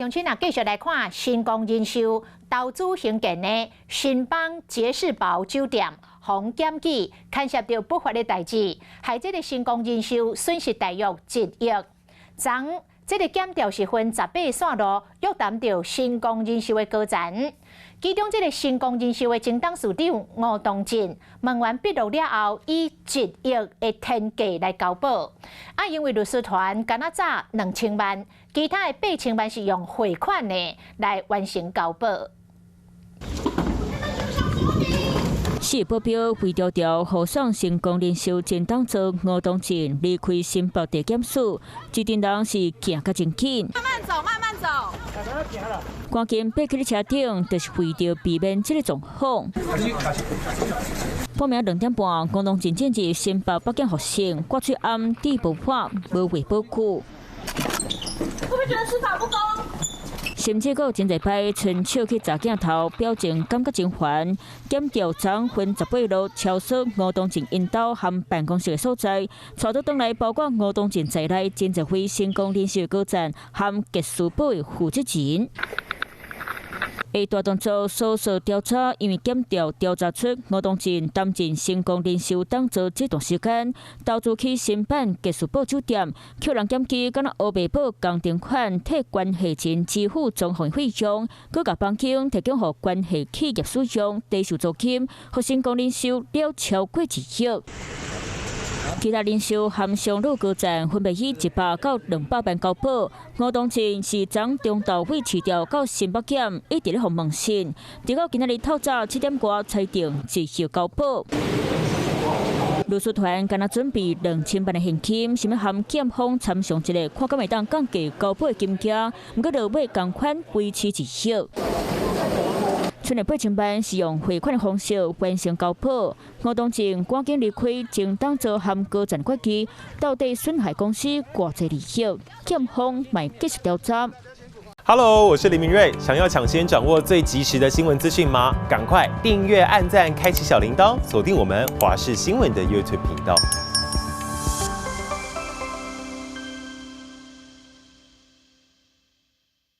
乡亲啊，继续来看新光人寿投资兴建的新邦杰士堡酒店防检举，牵涉到不法的代志，害这个新光人寿损失大约1亿。昨这个检调是分18线路约谈到新光人寿的高层。其中，这个新光人寿的前董事长吴东进问完笔录了后，以1亿的天价来交保。因为律师团敢若早2000万，其他的8000万是用汇款的来完成交保。四保镖为调调护送新光人寿前董事吴东进离开新北地检署，一群人是行甲真紧。慢慢走，慢慢走。赶紧爬起车顶，就是为着避免这个状况。半暝2点半，吴东进进入新北北警服刑，挂出暗地不法，无违保固。会不会觉得司法不公？甚至有真侪摆伸手去砸镜头，表情感觉真烦。检调昨分18路敲锁吴东进因兜和办公室的所在，带到转来包括吴东进在内真侪位成功人士的高层和技术部的负责人。下大动作搜索调查，因为检调调查出吴东进担任成功人寿董事这段时间，投资去新版技术部酒店，扣人检举，敢若黑白保工程款替关系人支付总费费用，佮甲房间提供予关系企业使用，低收租金，互成功人寿了超过1亿。其他人寿和上路高层分别以100到200万交保。吴东进是从中岛尾市调到新北检，一直咧互问讯，直到今仔日透早7点多才定1亿交保。律师团敢若准备2000万的现金，想要和检方参详一个，看敢会当降低交保的金额，不过落尾同款维持1亿。剩的8000万是用汇款的方式完成交保。吴东进赶紧离开前董事和高层决议，到底损害公司偌济利益？检方卖继续调查。Hello， 我是林明瑞。想要抢先掌握最及时的新闻资讯吗？赶快订阅、按赞、开启小铃铛，锁定我们华视新闻的 YouTube 频道。